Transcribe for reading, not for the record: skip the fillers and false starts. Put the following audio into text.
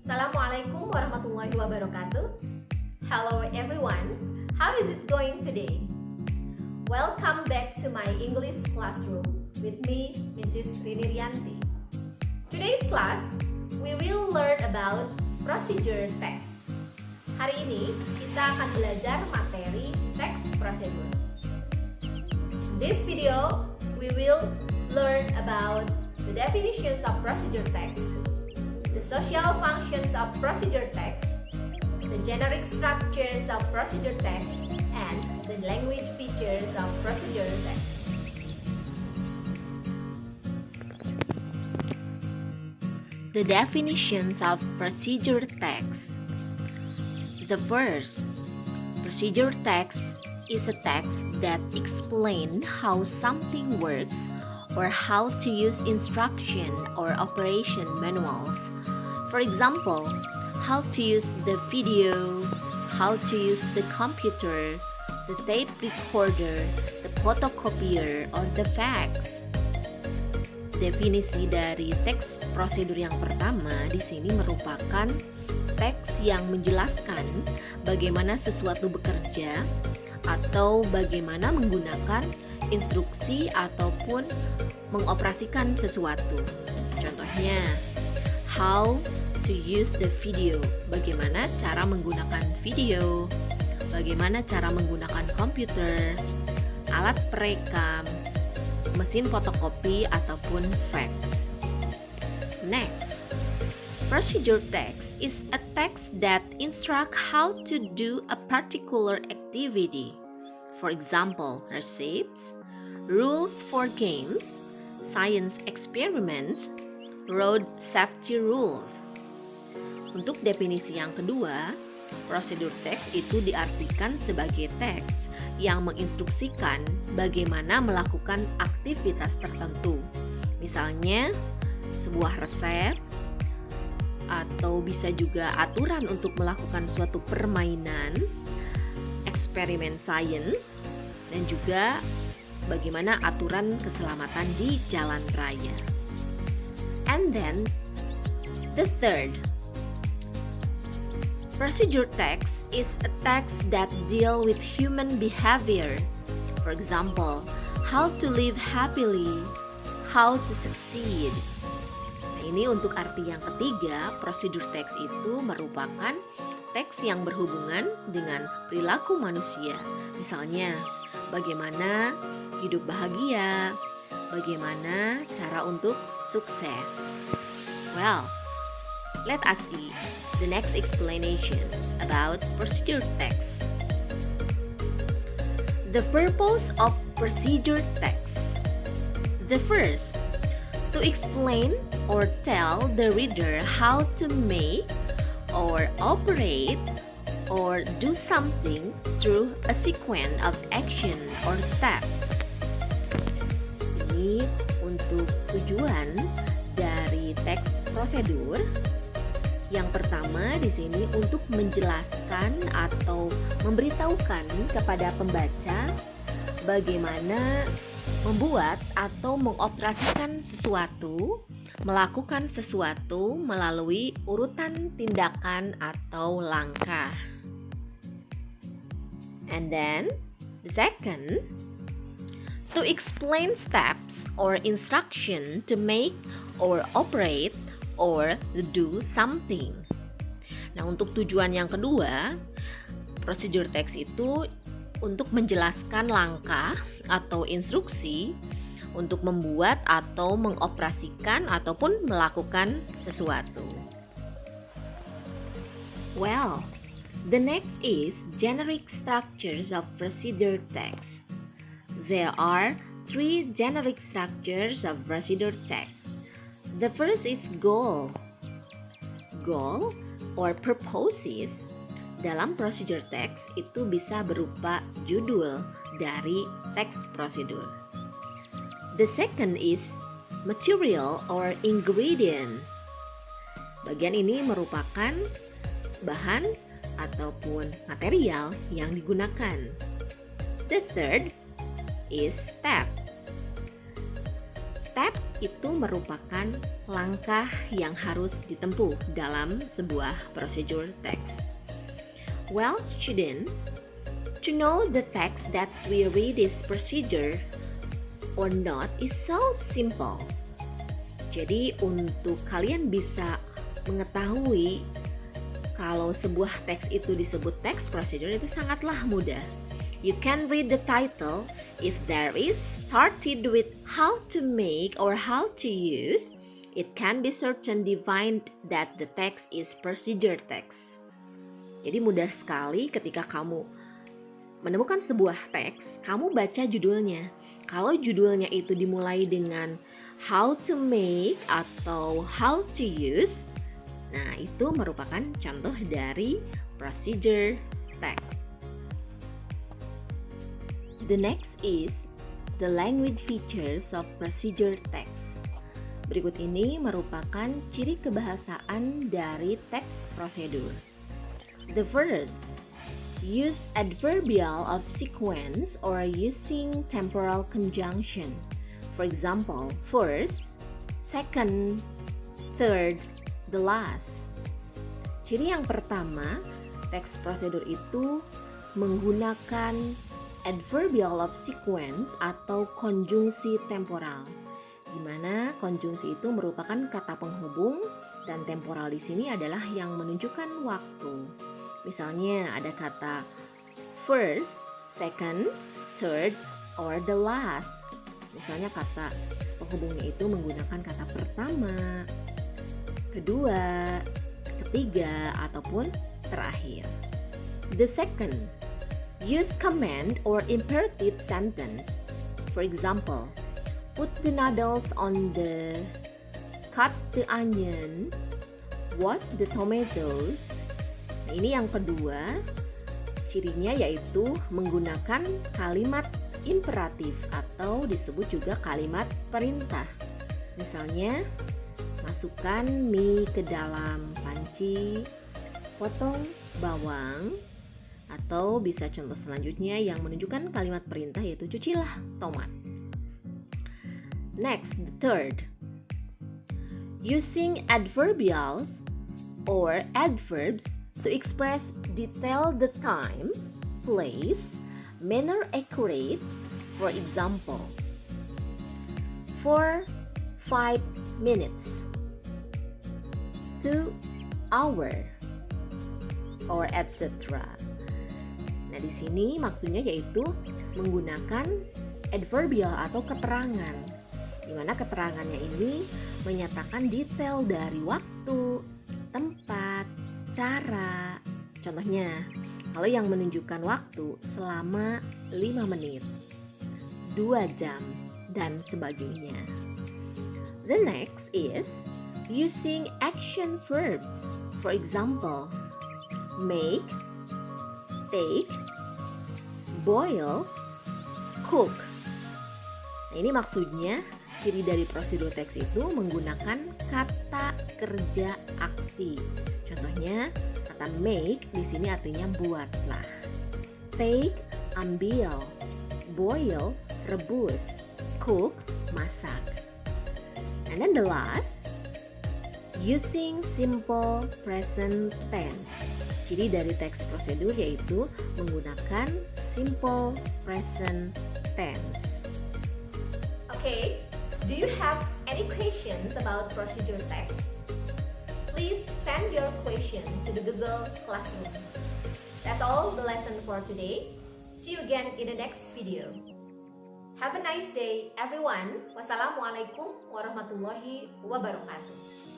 Assalamualaikum warahmatullahi wabarakatuh. Hello everyone, how is it going today? Welcome back to my English classroom with me, Mrs. Rini Rianti. Today's class, we will learn about procedure text. Hari ini kita akan belajar materi text procedure. In this video, we will learn about the definitions of procedure text, the social functions of procedure text, the generic structures of procedure text, and the language features of procedure text. The definitions of procedure text. The first, procedure text is a text that explains how something works or how to use instruction or operation manuals. For example, how to use the video, how to use the computer, the tape recorder, the photocopier, or the fax. Definisi dari teks prosedur yang pertama di sini merupakan teks yang menjelaskan bagaimana sesuatu bekerja atau bagaimana menggunakan instruksi ataupun mengoperasikan sesuatu. Contohnya, how to use the video, bagaimana cara menggunakan video, bagaimana cara menggunakan komputer, alat perekam, mesin fotokopi ataupun fax. Next, procedure text is a text that instructs how to do a particular activity. For example, recipes, rules for games, science experiments, road safety rules. Untuk definisi yang kedua, prosedur teks itu diartikan sebagai teks yang menginstruksikan bagaimana melakukan aktivitas tertentu. Misalnya, sebuah resep, atau bisa juga aturan untuk melakukan suatu permainan, eksperimen sains, dan juga bagaimana aturan keselamatan di jalan raya. And then, the third, procedure text is a text that deal with human behavior. For example, how to live happily, how to succeed. Nah, ini untuk arti yang ketiga, prosedur teks itu merupakan teks yang berhubungan dengan perilaku manusia. Misalnya, bagaimana hidup bahagia, bagaimana cara untuk sukses. Well, let us see the next explanation about procedure text. The purpose of procedure text. The first, to explain or tell the reader how to make or operate or do something through a sequence of action or steps. Ini untuk tujuan dari teks prosedur. Yang pertama di sini untuk menjelaskan atau memberitahukan kepada pembaca bagaimana membuat atau mengoperasikan sesuatu, melakukan sesuatu melalui urutan tindakan atau langkah. And then, the second, to explain steps or instruction to make or operate or do something. Nah, untuk tujuan yang kedua, prosedur teks itu untuk menjelaskan langkah atau instruksi untuk membuat atau mengoperasikan ataupun melakukan sesuatu. Well, the next is generic structures of procedure text. There are 3 generic structures of procedure text. The first is goal. Goal or purposes dalam procedure text itu bisa berupa judul dari teks prosedur. The second is material or ingredient. Bagian ini merupakan bahan ataupun material yang digunakan. The third is step. Step itu merupakan langkah yang harus ditempuh dalam sebuah procedure text. Well, student, to know the text that we read is procedure or not is so simple. Jadi untuk kalian bisa mengetahui kalau sebuah teks itu disebut text procedure itu sangatlah mudah. You can read the title. If there is started with how to make or how to use, it can be certain defined that the text is procedure text. Jadi mudah sekali ketika kamu menemukan sebuah teks, kamu baca judulnya. Kalau judulnya itu dimulai dengan how to make atau how to use, nah itu merupakan contoh dari procedure text. The next is the language features of procedure text. Berikut ini merupakan ciri kebahasaan dari teks prosedur. The first, use adverbial of sequence or using temporal conjunction. For example, first, second, third, the last. Ciri yang pertama, teks prosedur itu menggunakan adverbial of sequence atau konjungsi temporal, di mana konjungsi itu merupakan kata penghubung dan temporal di sini adalah yang menunjukkan waktu. Misalnya ada kata first, second, third, or the last. Misalnya kata penghubungnya itu menggunakan kata pertama, kedua, ketiga, ataupun terakhir. The second, use command or imperative sentence. For example, put the noodles on the, cut the onion, wash the tomatoes. Ini yang kedua, cirinya yaitu menggunakan kalimat imperatif atau disebut juga kalimat perintah. Misalnya, masukkan mie ke dalam panci, potong bawang, atau bisa contoh selanjutnya yang menunjukkan kalimat perintah yaitu cucilah tomat. Next, the third, using adverbials or adverbs to express detail the time, place, manner accurate. For example, for 5 minutes, 2 hour, or etc. Nah, di sini maksudnya yaitu menggunakan adverbial atau keterangan, di mana keterangannya ini menyatakan detail dari waktu, tempat, cara. Contohnya, kalau yang menunjukkan waktu selama 5 menit, 2 jam, dan sebagainya. The next is using action verbs. For example, make, take, boil, cook. Nah, ini maksudnya ciri dari prosedur teks itu menggunakan kata kerja aksi. Contohnya, kata make di sini artinya buatlah. Take, ambil. Boil, rebus. Cook, masak. And then the last, using simple present tense. Ciri dari teks prosedur yaitu menggunakan simple present tense. Okay, do you have any questions about procedure text? Please send your question to the Google Classroom. That's all the lesson for today. See you again in the next video. Have a nice day, everyone. Wassalamualaikum warahmatullahi wabarakatuh.